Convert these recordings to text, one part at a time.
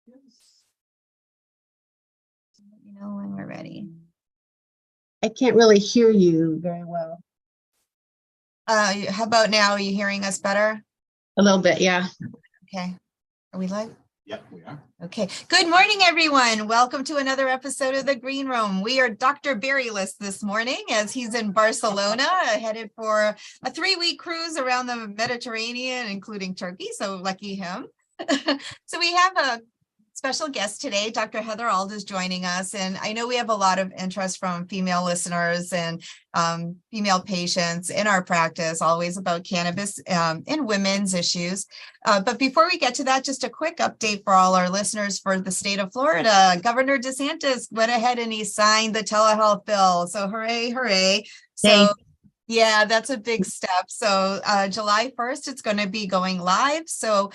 Let me know when we're ready. I can't really hear you very well. How about now? Are you hearing us better? A little bit, yeah. Okay. Are we live? Yep, we are. Okay. Good morning, everyone. Welcome to another episode of the Green Room. We are Dr. Barryless this morning as he's in Barcelona, headed for a 3-week cruise around the Mediterranean, including Turkey. So lucky him. So we have a special guest today. Dr. Heather Ald is joining us. And I know we have a lot of interest from female listeners and female patients in our practice, always about cannabis and women's issues. But before we get to that, just a quick update for all our listeners for the state of Florida. Governor DeSantis went ahead and he signed the telehealth bill. So hooray, hooray. So yeah, that's a big step. So July 1st, it's going to be going live. So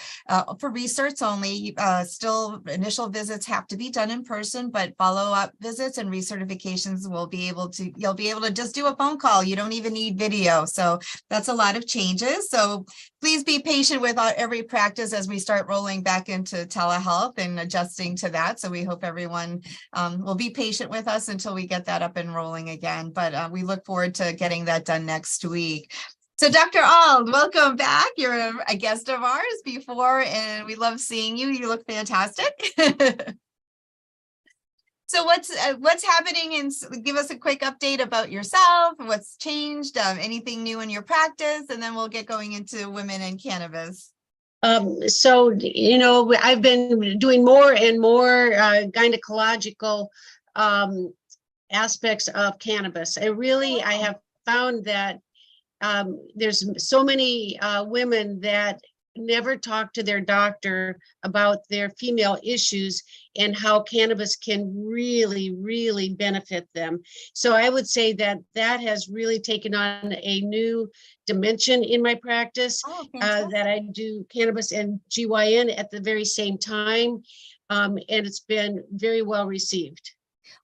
for research only, still initial visits have to be done in person, but follow-up visits and recertifications you'll be able to just do a phone call. You don't even need video. So that's a lot of changes. So please be patient with every practice as we start rolling back into telehealth and adjusting to that. So we hope everyone will be patient with us until we get that up and rolling again. But we look forward to getting that done next week. So Dr. Ald, welcome back. You're a guest of ours before, and we love seeing you. You look fantastic. So what's happening, and give us a quick update about yourself, what's changed, anything new in your practice, and then we'll get going into women and cannabis. So, you know, I've been doing more and more gynecological aspects of cannabis. I have found that there's so many women that never talk to their doctor about their female issues and how cannabis can really, really benefit them. So I would say that has really taken on a new dimension in my practice, that I do cannabis and GYN at the very same time. And it's been very well received.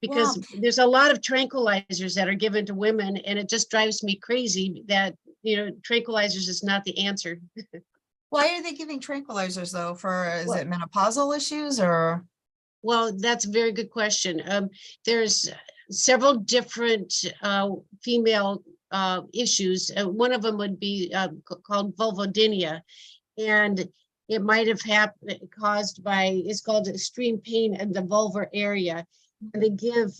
Because there's a lot of tranquilizers that are given to women, and it just drives me crazy that, you know, tranquilizers is not the answer. Why are they giving tranquilizers though? Is it menopausal issues or? Well, that's a very good question. There's several different female issues. One of them would be called vulvodynia, and it might have caused by, it's called extreme pain in the vulvar area. And they give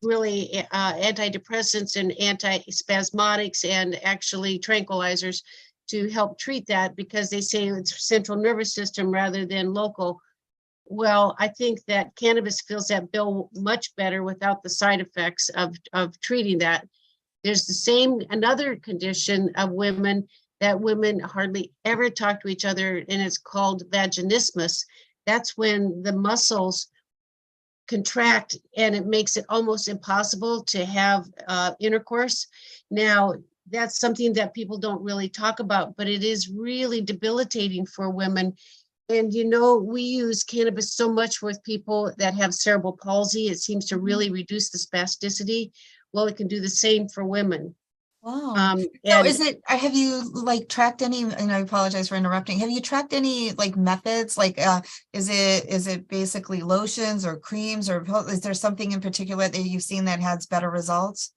really antidepressants and antispasmodics and actually tranquilizers to help treat that, because they say it's central nervous system rather than local. Well, I think that cannabis fills that bill much better without the side effects of treating that. There's another condition of women that women hardly ever talk to each other, and it's called vaginismus. That's when the muscles contract and it makes it almost impossible to have intercourse. Now, that's something that people don't really talk about, but it is really debilitating for women. And, you know, we use cannabis so much with people that have cerebral palsy. It seems to really reduce the spasticity. Well, it can do the same for women. Wow. So have you like tracked any, and I apologize for interrupting, have you tracked any like methods? Like, is it basically lotions or creams, or is there something in particular that you've seen that has better results?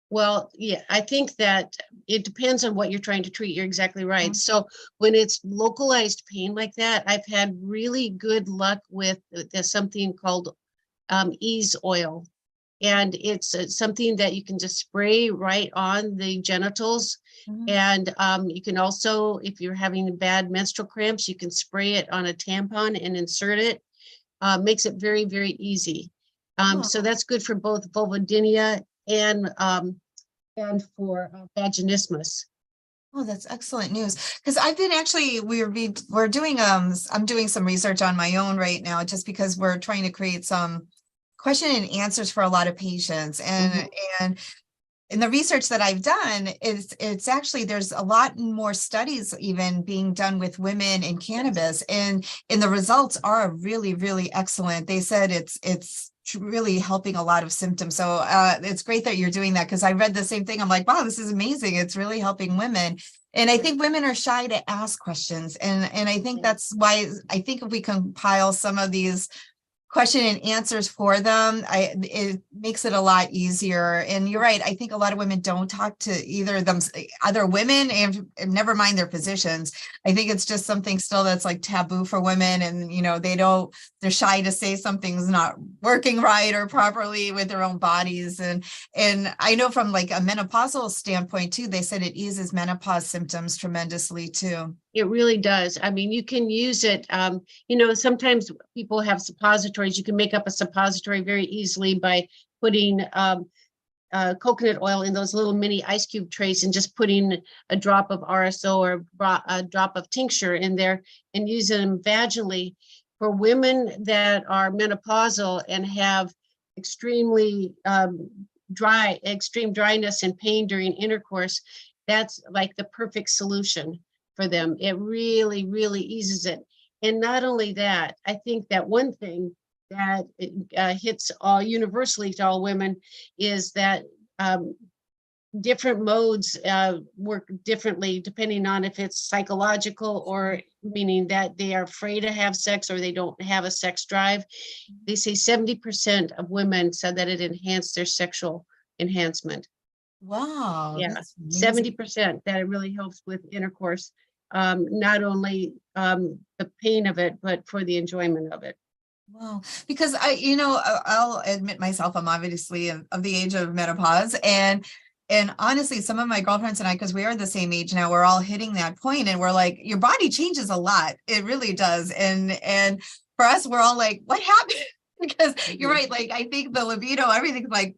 Well, yeah, I think that it depends on what you're trying to treat. You're exactly right. So when it's localized pain like that, I've had really good luck with something called ease oil. And it's something that you can just spray right on the genitals. And you can also, if you're having bad menstrual cramps, you can spray it on a tampon and insert it. Makes it very, very easy. So that's good for both vulvodynia and for vaginismus. Oh, that's excellent news. Because I've been we're doing I'm doing some research on my own right now, just because we're trying to create some question and answers for a lot of patients. And in the research that I've done, it's actually, there's a lot more studies even being done with women in cannabis, and the results are really, really excellent. They said it's really helping a lot of symptoms. So it's great that you're doing that, because I read the same thing. I'm like, wow, this is amazing. It's really helping women. And I think women are shy to ask questions. And I think that's why I think if we compile some of these question and answers for them, it makes it a lot easier. And you're right. I think a lot of women don't talk to either them, other women, and never mind their physicians. I think it's just something still that's like taboo for women. And, they're shy to say something's not working right or properly with their own bodies. And I know from like a menopausal standpoint too, they said it eases menopause symptoms tremendously too. It really does. I mean, you can use it. Sometimes people have suppositories. You can make up a suppository very easily by putting coconut oil in those little mini ice cube trays and just putting a drop of RSO or a drop of tincture in there and using them vaginally. For women that are menopausal and have extremely extreme dryness and pain during intercourse, that's like the perfect solution for them. It really, really eases it. And not only that, I think that one thing that hits all universally to all women is that different modes work differently depending on if it's psychological or meaning that they are afraid to have sex or they don't have a sex drive. They say 70% of women said that it enhanced their sexual enhancement. Wow. Yeah, That's amazing. 70% that it really helps with intercourse. Not only the pain of it, but for the enjoyment of it. Wow. Because I'll admit myself, I'm obviously of the age of menopause, and honestly, some of my girlfriends and I, because we are the same age now, we're all hitting that point and we're like, your body changes a lot. It really does. And for us, we're all like, what happened? Because you're right. Like, I think the libido, everything's like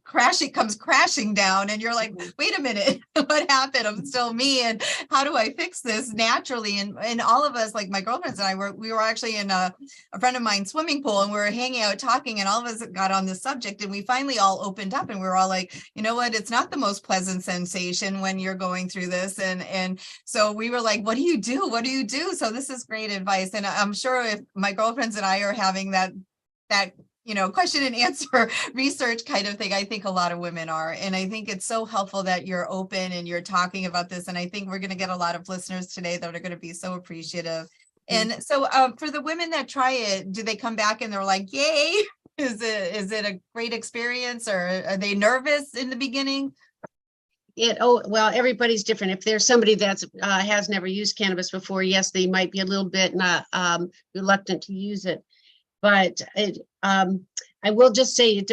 comes crashing down. And you're like, wait a minute, what happened? I'm still me. And how do I fix this naturally? And all of us, like my girlfriends and I we were actually in a friend of mine's swimming pool and we were hanging out talking, and all of us got on this subject and we finally all opened up and we were all like, you know what? It's not the most pleasant sensation when you're going through this. And so we were like, what do you do? What do you do? So this is great advice. And I'm sure if my girlfriends and I are having that question and answer research kind of thing, I think a lot of women are. And I think it's so helpful that you're open and you're talking about this. And I think we're going to get a lot of listeners today that are going to be so appreciative. And so for the women that try it, do they come back and they're like, yay? Is it a great experience, or are they nervous in the beginning? Well, everybody's different. If there's somebody that's has never used cannabis before, yes, they might be a little bit not reluctant to use it. But I will just say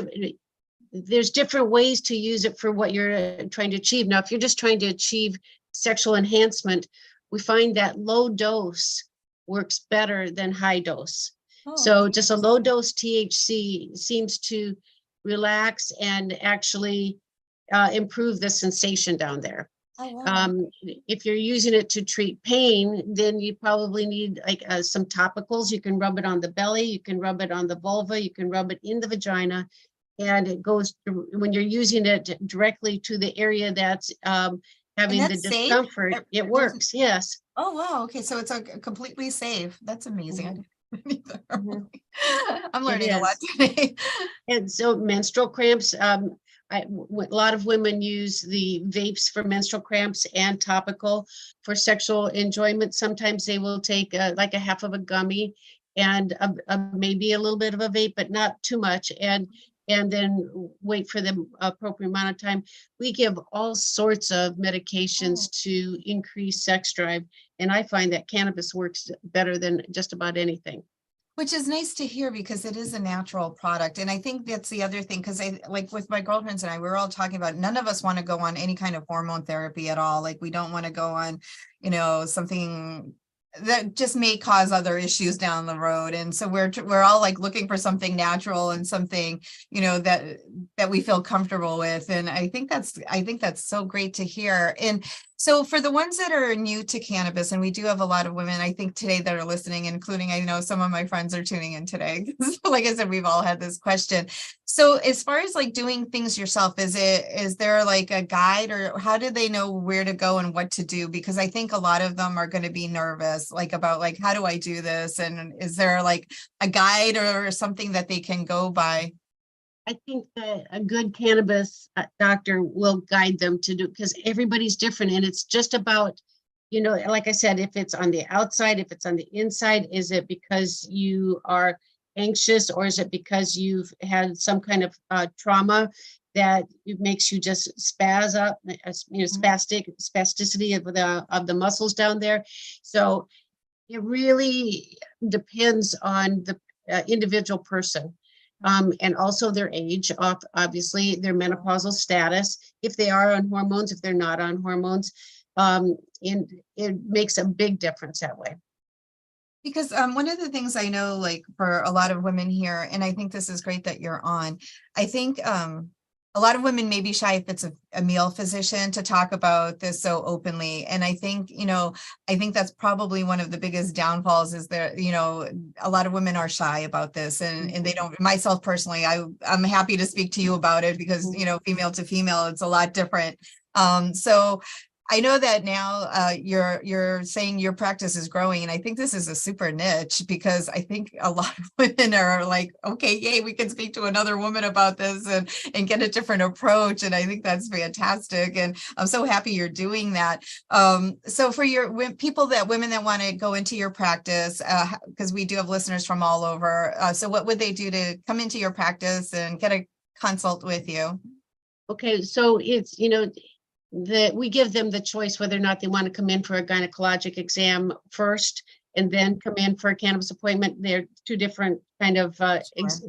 there's different ways to use it for what you're trying to achieve. Now, if you're just trying to achieve sexual enhancement, we find that low dose works better than high dose. So just a low dose THC seems to relax and actually improve the sensation down there. Oh, wow. If you're using it to treat pain, then you probably need like some topicals. You can rub it on the belly, you can rub it on the vulva, you can rub it in the vagina, and it goes when you're using it directly to the area that's having the discomfort. Safe? It works, yes. Oh, wow. Okay, so it's completely safe. That's amazing. Mm-hmm. I'm learning a lot today. And so menstrual cramps, a lot of women use the vapes for menstrual cramps and topical for sexual enjoyment. Sometimes they will take like a half of a gummy and maybe a little bit of a vape, but not too much, and then wait for the appropriate amount of time. We give all sorts of medications to increase sex drive, and I find that cannabis works better than just about anything. Which is nice to hear, because it is a natural product. And I think that's the other thing, because I like with my girlfriends and I, we were all talking about, none of us want to go on any kind of hormone therapy at all. Like, we don't want to go on, something that just may cause other issues down the road. And so we're all like looking for something natural and something, that we feel comfortable with. And I think that's so great to hear. And so for the ones that are new to cannabis, and we do have a lot of women, I think today, that are listening, including, I know some of my friends are tuning in today. Like I said, we've all had this question. So as far as like doing things yourself, is there like a guide, or how do they know where to go and what to do? Because I think a lot of them are going to be nervous, like about like, how do I do this? And is there like a guide or something that they can go by? I think that a good cannabis doctor will guide them to do, because everybody's different, and it's just about you know, like I said, if it's on the outside, if it's on the inside, is it because you are anxious, or is it because you've had some kind of trauma that it makes you just spaz up, you know, spasticity of the muscles down there? So it really depends on the individual person. And also their age, obviously their menopausal status, if they are on hormones, if they're not on hormones. And it makes a big difference that way. Because one of the things I know, like for a lot of women here, and I think this is great that you're on, I think a lot of women may be shy if it's a male physician to talk about this so openly. And I think, you know, I think that's probably one of the biggest downfalls is that, you know, a lot of women are shy about this, and they don't, myself personally, I'm happy to speak to you about it because, you know, female to female, it's a lot different. So I know that now you're saying your practice is growing, and I think this is a super niche because I think a lot of women are like, okay, yay, we can speak to another woman about this and get a different approach. And I think that's fantastic. And I'm so happy you're doing that. So for your women that want to go into your practice, because we do have listeners from all over. So what would they do to come into your practice and get a consult with you? Okay, so it's, you know, that we give them the choice whether or not they want to come in for a gynecologic exam first and then come in for a cannabis appointment. They're two different kind of Exams.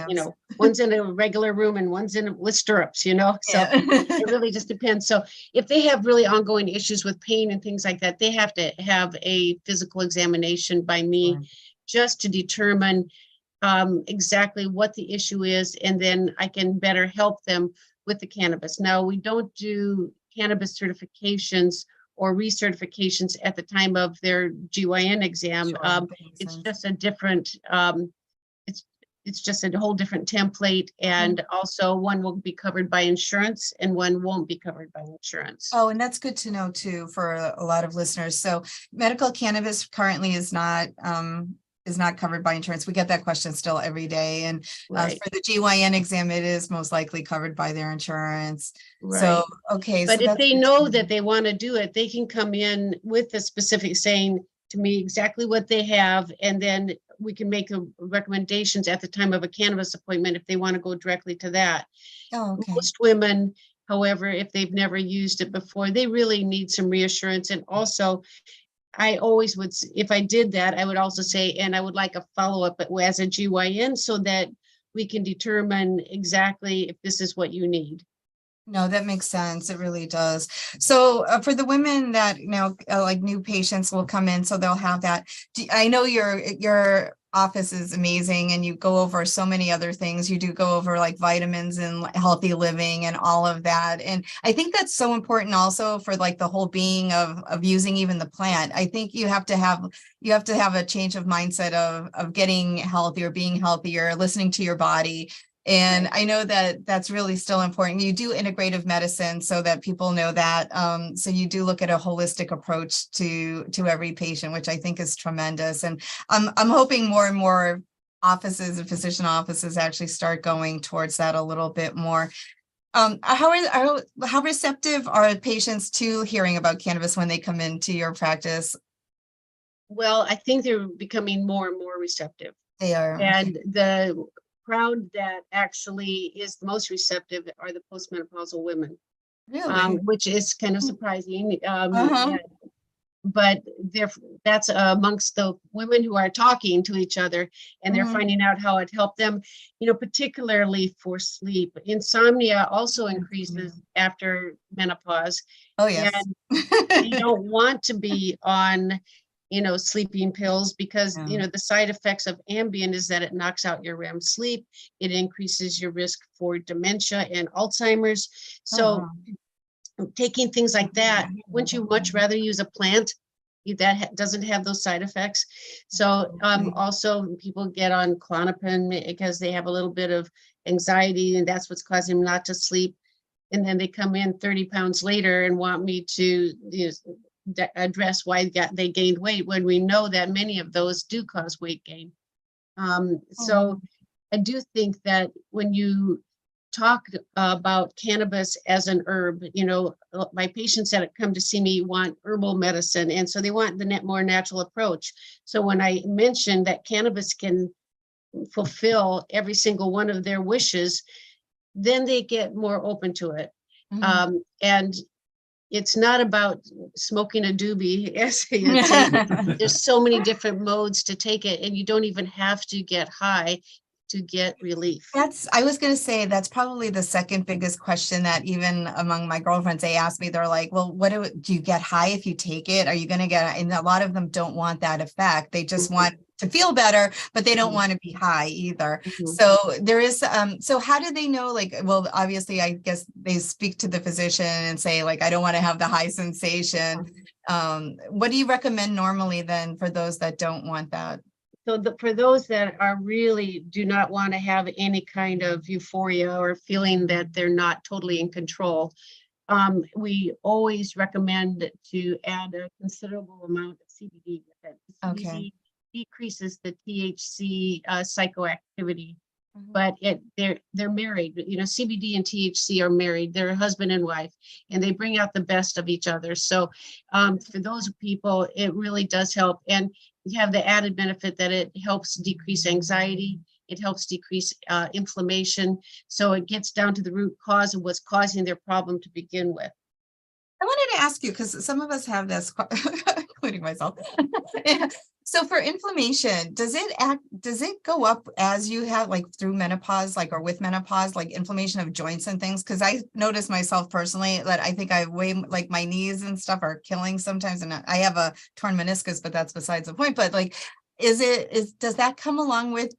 you know, one's in a regular room and one's with stirrups, you know, so it really just depends. So if they have really ongoing issues with pain and things like that, they have to have a physical examination by me just to determine exactly what the issue is, and then I can better help them with the cannabis. Now, we don't do cannabis certifications or recertifications at the time of their GYN exam. Sure, it's just a different, it's just a whole different template, and also one will be covered by insurance and one won't be covered by insurance. Oh, and that's good to know too for a lot of listeners. So medical cannabis currently is not covered by insurance. We get that question still every day. And Right. for the GYN exam, it is most likely covered by their insurance. Right. So, okay. But so if they know that they want to do it, they can come in with the specific saying to me exactly what they have, and then we can make recommendations at the time of a cannabis appointment if they want to go directly to that. Oh, okay. Most women, however, if they've never used it before, they really need some reassurance. And also, I always would, if I did that, I would also say, and I would like a follow-up as a GYN so that we can determine exactly if this is what you need. No, that makes sense. It really does. So for the women that now like new patients will come in, so they'll have that. I know your office is amazing and you go over so many other things. You do go over like vitamins and healthy living and all of that. And I think that's so important also for like the whole being of using even the plant. I think you have to have a change of mindset of getting healthier, being healthier, listening to your body. And I know that that's really still important. You do integrative medicine so that people know that. So you do look at a holistic approach to every patient, which I think is tremendous. And I'm hoping more and more offices and physician offices actually start going towards that a little bit more. How receptive are patients to hearing about cannabis when they come into your practice? Well, I think they're becoming more and more receptive. They are. And the crowd that actually is the most receptive are the postmenopausal women, Really? which is kind of surprising. Uh-huh. But that's amongst the women who are talking to each other, and they're finding out how it helped them, you know, particularly for sleep. Insomnia also increases after menopause. Oh, yes. And you don't want to be on, you know, sleeping pills because, you know, the side effects of Ambien is that it knocks out your REM sleep. It increases your risk for dementia and Alzheimer's. So taking things like that, wouldn't you much rather use a plant that doesn't have those side effects? So also people get on Klonopin because they have a little bit of anxiety and that's what's causing them not to sleep. And then they come in 30 pounds later and want me to, you know, address why they gained weight when we know that many of those do cause weight gain. So I do think that when you talk about cannabis as an herb. My patients that come to see me want herbal medicine, and so they want the more natural approach. So when I mention that cannabis can fulfill every single one of their wishes, then they get more open to it. And it's not about smoking a doobie, as you say. There's so many different modes to take it, and you don't even have to get high to get relief. I was going to say, that's probably the second biggest question that even among my girlfriends, they ask me, they're like, well, do you get high if you take it? Are you going to get, and a lot of them don't want that effect. They just want to feel better, but they don't want to be high either. So there is, so how do they know, like, well, obviously, I guess they speak to the physician and say, like, I don't want to have the high sensation. What do you recommend normally then for those that don't want that? So for those that are really do not want to have any kind of euphoria or feeling that they're not totally in control, we always recommend to add a considerable amount of CBD with it. CBD decreases the THC psychoactivity, but they're married. CBD and THC are married. They're husband and wife, and they bring out the best of each other. So for those people, it really does help. And you have the added benefit that it helps decrease anxiety. It helps decrease inflammation. So it gets down to the root cause of what's causing their problem to begin with. I wanted to ask you, because some of us have this, including myself. So for inflammation, does it go up as you have, like, through menopause, like, or with menopause, like inflammation of joints and things? Because I noticed myself personally that I think I like my knees and stuff are killing sometimes, and I have a torn meniscus, but that's besides the point. But like, does that come along with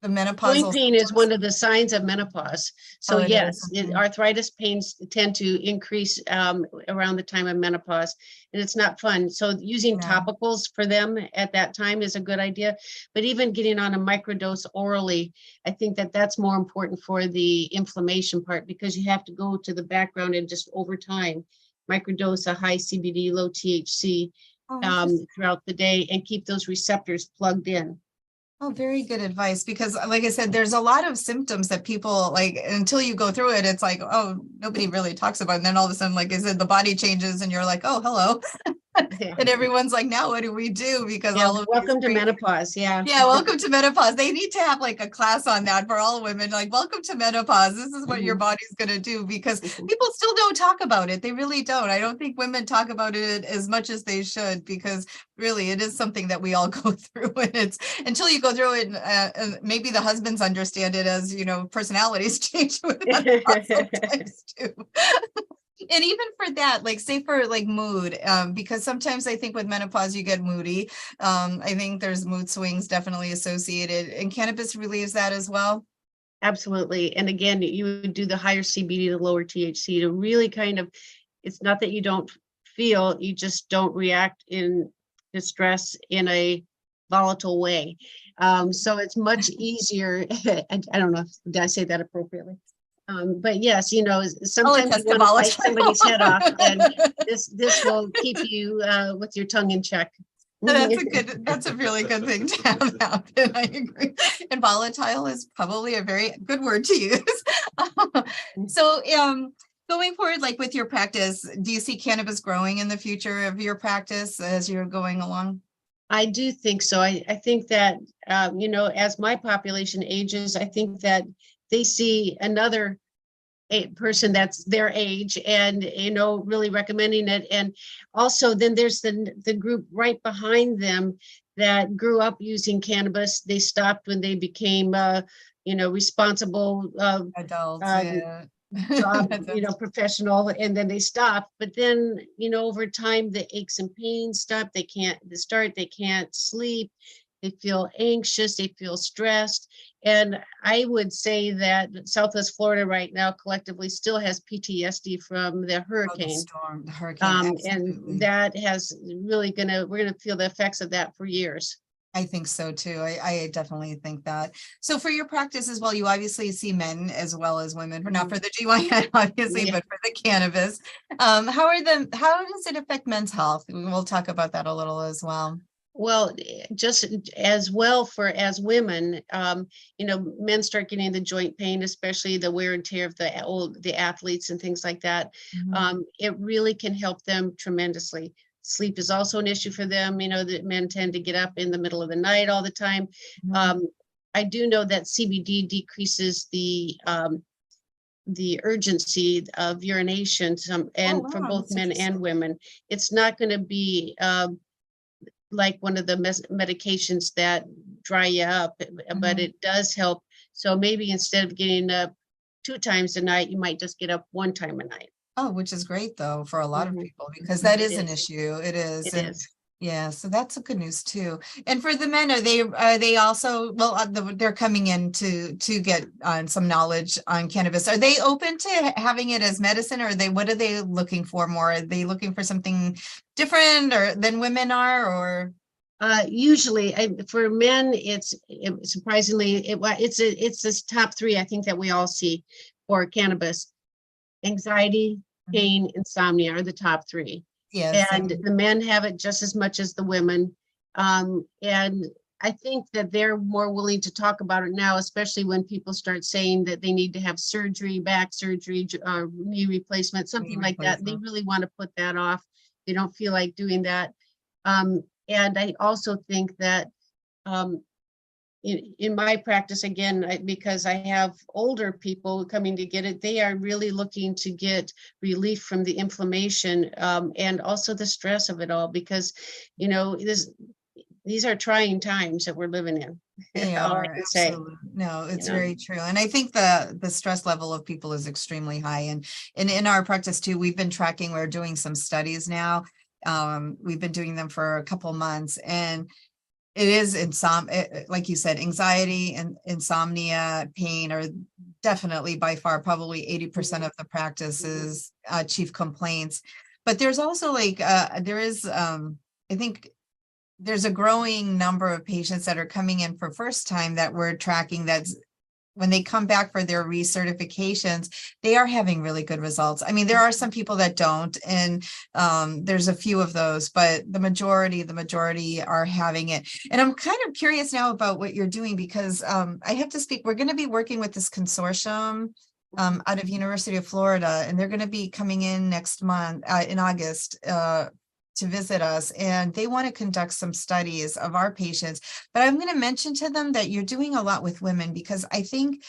the menopausal? Joint pain is one of the signs of menopause. So yes, arthritis pains tend to increase around the time of menopause, and it's not fun. So using topicals for them at that time is a good idea. But even getting on a microdose orally, I think that that's more important for the inflammation part, because you have to go to the background and just over time microdose a high CBD, low THC throughout the day and keep those receptors plugged in. Oh, very good advice, because like I said, there's a lot of symptoms that people, like, until you go through it, it's like, oh, nobody really talks about it. And then all of a sudden, like I said, the body changes and you're like, oh, hello. And everyone's like, now what do we do? Because welcome to menopause. Yeah, welcome to menopause. They need to have like a class on that for all women. Like, welcome to menopause. This is what your body's going to do, because people still don't talk about it. They really don't. I don't think women talk about it as much as they should, because really it is something that we all go through. And it's until you go through it, and maybe the husbands understand it as, personalities change with menopause sometimes too. And even for that, like, say for like mood, because sometimes I think with menopause you get moody. I think there's mood swings definitely associated, and cannabis relieves that as well. Absolutely. And again, you would do the higher CBD, the lower THC to really kind of, it's not that you don't feel, you just don't react in distress in a volatile way. So it's much easier. I don't know, did I say that appropriately? But yes, sometimes you want to bite somebody's head off, and this will keep you with your tongue in check. That's a really good thing to have happen. I agree. And volatile is probably a very good word to use. So going forward, like with your practice, do you see cannabis growing in the future of your practice as you're going along? I do think so. I think that, as my population ages, I think that they see another person that's their age and, really recommending it. And also then there's the group right behind them that grew up using cannabis. They stopped when they became, responsible adults, job, professional, and then they stop. But then, over time, the aches and pains stop. They can't sleep. They feel anxious, they feel stressed. And I would say that Southwest Florida right now collectively still has PTSD from the hurricane. The hurricane, and that has really we're gonna feel the effects of that for years. I think so too. I definitely think that. So for your practice as well, you obviously see men as well as women, not for the GYN, obviously, but for the cannabis. How does it affect men's health? We'll talk about that a little as well. Well, just as well for as women, men start getting the joint pain, especially the wear and tear of the athletes and things like that. Mhm, It really can help them tremendously. Sleep is also an issue for them. That men tend to get up in the middle of the night all the time. mhm. Um, I do know that CBD decreases the urgency of urination, Oh, and for wow, both that's men and interesting. women. It's not going to be like one of the medications that dry you up, but Mhm. it does help. So maybe instead of getting up 2 times a night, you might just get up 1 time a night. Oh, which is great though for a lot of Mhm. people because that It is an is. issue. It is. It And is. yeah, so that's a good news too. And for the men, are they also, well, they're coming in to get on some knowledge on cannabis. Are they open to having it as medicine, or what are they looking for more? Are they looking for something different or than women are, or? Usually, for men, surprisingly, it's this top three I think that we all see for cannabis. Anxiety, Mhm. pain, insomnia are the top three. Yeah, And same. the men have it just as much as the women. And I think that they're more willing to talk about it now, especially when people start saying that they need to have surgery, back surgery, knee replacement, Knee something like that. They replacement. really want to put that off. They don't feel like doing that. And I also think that um, in my practice, again, because I have older people coming to get it, they are really looking to get relief from the inflammation, and also the stress of it all, because these are trying times that we're living in. They All I are can say, absolutely. No, you it's know. very true. And I think the stress level of people is extremely high. And in our practice too, we've been tracking, we're doing some studies now. We've been doing them for a couple months, and it is like you said, anxiety and insomnia, pain are definitely by far probably 80% Mhm, of the mhm. practice's chief complaints. But there's also like there is I think there's a growing number of patients that are coming in for first time that we're tracking, that's when they come back for their recertifications, they are having really good results. I mean, there are some people that don't, and there's a few of those, but the majority are having it. And I'm kind of curious now about what you're doing, because I have to speak, we're going to be working with this consortium out of University of Florida, and they're going to be coming in next month in August to visit us, and they want to conduct some studies of our patients. But I'm going to mention to them that you're doing a lot with women, because I think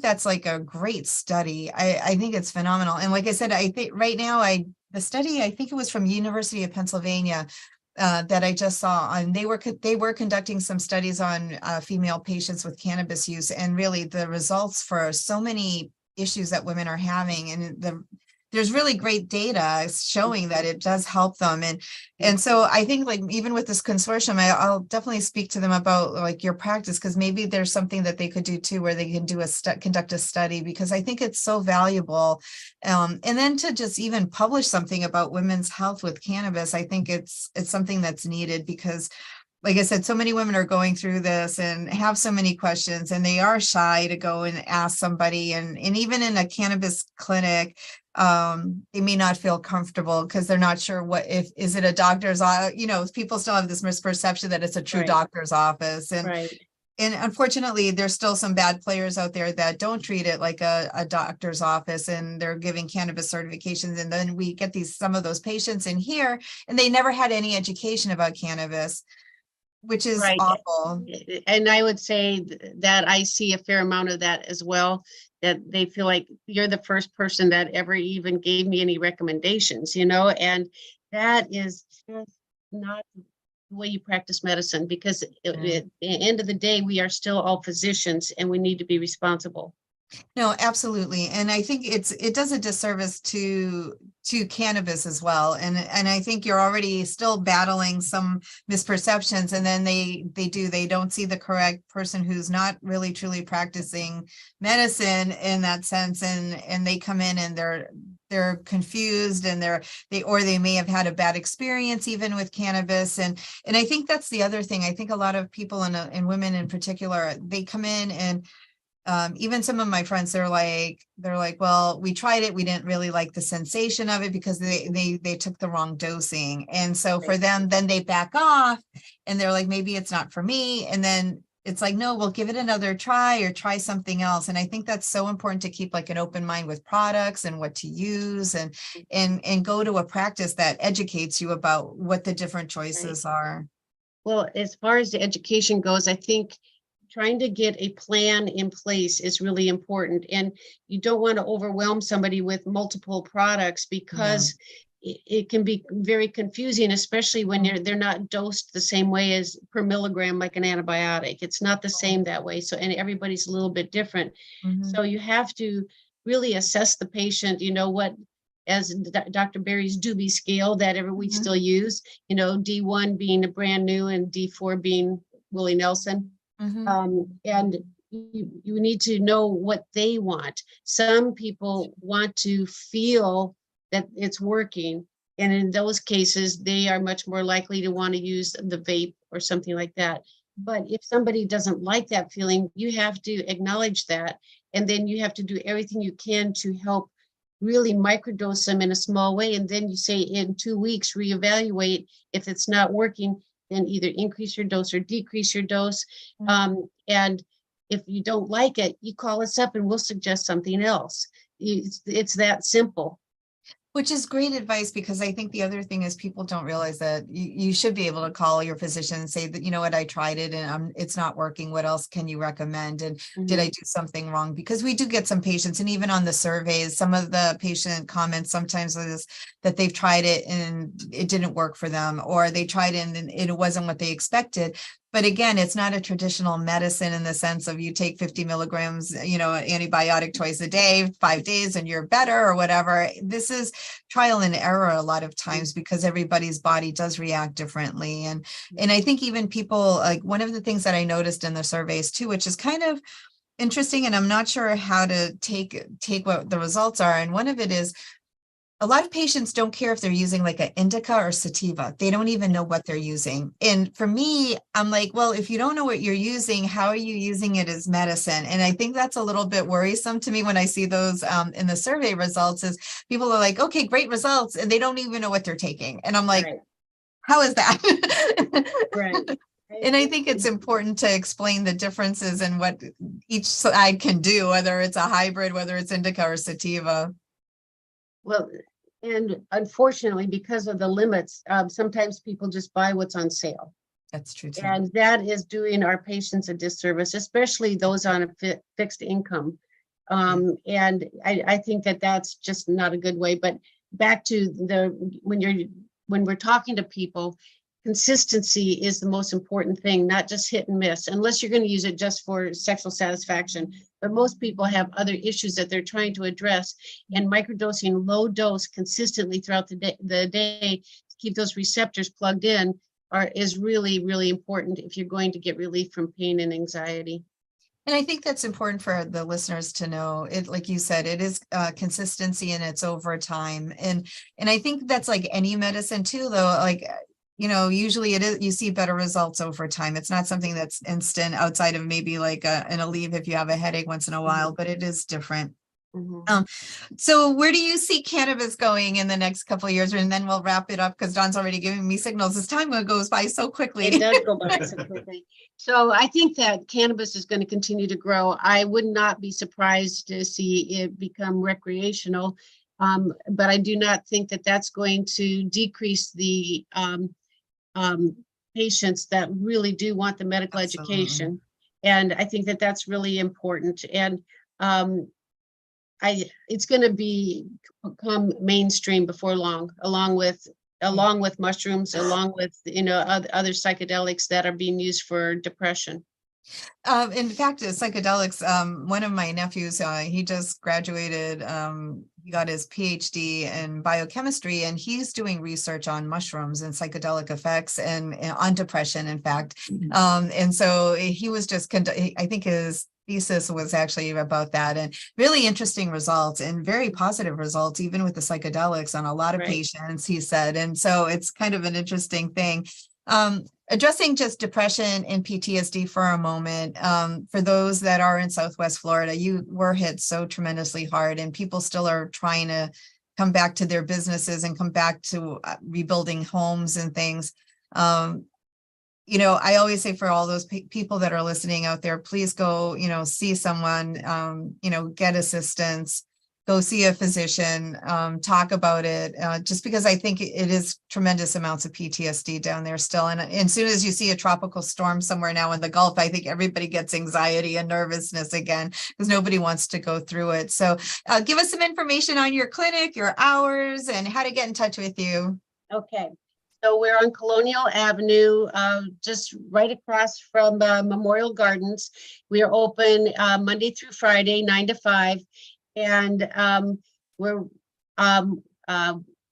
that's like a great study. I think it's phenomenal. And like I said, I think right now the study, I think it was from University of Pennsylvania that I just saw, and they were conducting some studies on female patients with cannabis use, and really the results for so many issues that women are having, and there's really great data showing that it does help them. And so I think, like, even with this consortium, I'll definitely speak to them about like your practice, because maybe there's something that they could do too, where they can conduct a study, because I think it's so valuable. And then to just even publish something about women's health with cannabis, I think it's something that's needed, because like I said, so many women are going through this and have so many questions, and they are shy to go and ask somebody. And even in a cannabis clinic, they may not feel comfortable because they're not sure what, if, is it a doctor's, people still have this misperception that it's a true Right, doctor's office. right, And unfortunately, there's still some bad players out there that don't treat it like a doctor's office, and they're giving cannabis certifications. And then we get some of those patients in here, and they never had any education about cannabis, which is right. awful. And I would say that I see a fair amount of that as well, that they feel like you're the first person that ever even gave me any recommendations, and that is just not the way you practice medicine, because at Mm. the end of the day, we are still all physicians and we need to be responsible. No, absolutely. And I think it does a disservice to cannabis as well. And I think you're already still battling some misperceptions, and then they don't see the correct person who's not really truly practicing medicine in that sense, and they come in and they're confused, and they may have had a bad experience even with cannabis. And I think that's the other thing. I think a lot of people, and women in particular, they come in, and even some of my friends, they're like, well, we tried it. We didn't really like the sensation of it because they took the wrong dosing. And so for them, then they back off and they're like, maybe it's not for me. And then it's like, no, we'll give it another try or try something else. And I think that's so important to keep like an open mind with products and what to use and go to a practice that educates you about what the different choices are. Well, as far as the education goes, I think trying to get a plan in place is really important. And you don't want to overwhelm somebody with multiple products because it can be very confusing, especially when they're not dosed the same way as per milligram, like an antibiotic. It's not the same that way. So, and everybody's a little bit different. So you have to really assess the patient, what, as Dr. Berry's Doobie scale that we still use, D1 being a brand new and D4 being Willie Nelson. And you need to know what they want. Some people want to feel that it's working. And in those cases, they are much more likely to want to use the vape or something like that. But if somebody doesn't like that feeling, you have to acknowledge that. And then you have to do everything you can to help really microdose them in a small way. And then you say in 2 weeks, reevaluate. If it's not working, then either increase your dose or decrease your dose. And if you don't like it, you call us up and we'll suggest something else. It's that simple. Which is great advice, because I think the other thing is people don't realize that you should be able to call your physician and say that, you know what, I tried it and it's not working. What else can you recommend? And did I do something wrong? Because we do get some patients, and even on the surveys, some of the patient comments sometimes is that they've tried it and it didn't work for them, or they tried it and it wasn't what they expected. But again, it's not a traditional medicine in the sense of you take 50 milligrams, antibiotic twice a day, 5 days, and you're better or whatever. This is trial and error a lot of times because everybody's body does react differently. And I think even people, like one of the things that I noticed in the surveys too, which is kind of interesting, and I'm not sure how to take what the results are. And one of it is, a lot of patients don't care if they're using like an indica or sativa. They don't even know what they're using. And for me, I'm like, well, if you don't know what you're using, how are you using it as medicine? And I think that's a little bit worrisome to me when I see those in the survey results, is people are like, okay, great results, and they don't even know what they're taking. And I'm like, how is that? And I think it's important to explain the differences and what each side can do, whether it's a hybrid, whether it's indica or sativa. Well, and unfortunately, because of the limits, sometimes people just buy what's on sale. That's true too. And that is doing our patients a disservice, especially those on a fixed income. And I think that that's just not a good way. But back to when we're talking to people, consistency is the most important thing, not just hit and miss, unless you're going to use it just for sexual satisfaction. But most people have other issues that they're trying to address, and microdosing low dose consistently throughout the day to keep those receptors plugged in is really, really important if you're going to get relief from pain and anxiety. And I think that's important for the listeners to know. It, like you said, it is consistency, and it's over time. And I think that's like any medicine too, though. Like, usually it is, you see better results over time. It's not something that's instant outside of maybe like an Aleve if you have a headache once in a while, but it is different. So where do you see cannabis going in the next couple of years? And then we'll wrap it up, because Dawn's already giving me signals. This time goes by so quickly. It does go by so quickly. So I think that cannabis is going to continue to grow. I would not be surprised to see it become recreational, but I do not think that that's going to decrease the patients that really do want the medical education. And I think that that's really important. And it's going to become mainstream before long, along with mushrooms, along with other psychedelics that are being used for depression. In fact, psychedelics, one of my nephews, he just graduated, he got his PhD in biochemistry, and he's doing research on mushrooms and psychedelic effects and on depression, in fact. And so he was just, I think his thesis was actually about that, and really interesting results and very positive results, even with the psychedelics on a lot of patients, he said. And so it's kind of an interesting thing. Addressing just depression and PTSD for a moment, for those that are in Southwest Florida, you were hit so tremendously hard, and people still are trying to come back to their businesses and come back to rebuilding homes and things. You know, I always say for all those people that are listening out there, please go, you know, see someone, you know, get assistance, go see a physician, talk about it, just because I think it is tremendous amounts of PTSD down there still. And as soon as you see a tropical storm somewhere now in the Gulf, I think everybody gets anxiety and nervousness again, because nobody wants to go through it. So give us some information on your clinic, your hours, and how to get in touch with you. Okay. So we're on Colonial Avenue, just right across from Memorial Gardens. We are open Monday through Friday, 9 to 5. And we're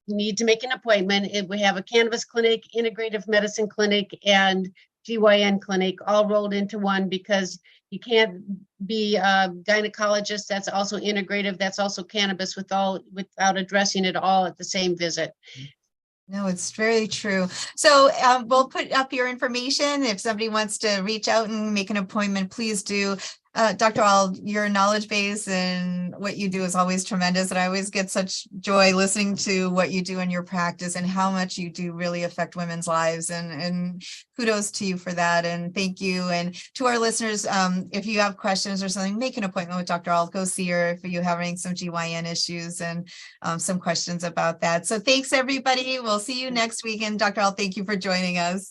need to make an appointment. We have a cannabis clinic, integrative medicine clinic, and GYN clinic all rolled into one, because you can't be a gynecologist that's also integrative, that's also cannabis, without addressing it all at the same visit. No, it's very true. So we'll put up your information. If somebody wants to reach out and make an appointment, please do. Dr. Auld, your knowledge base and what you do is always tremendous. And I always get such joy listening to what you do in your practice and how much you do really affect women's lives. And kudos to you for that. And thank you. And to our listeners, if you have questions or something, make an appointment with Dr. Auld. Go see her if you're having some GYN issues and some questions about that. So thanks, everybody. We'll see you next week. And Dr. Auld, thank you for joining us.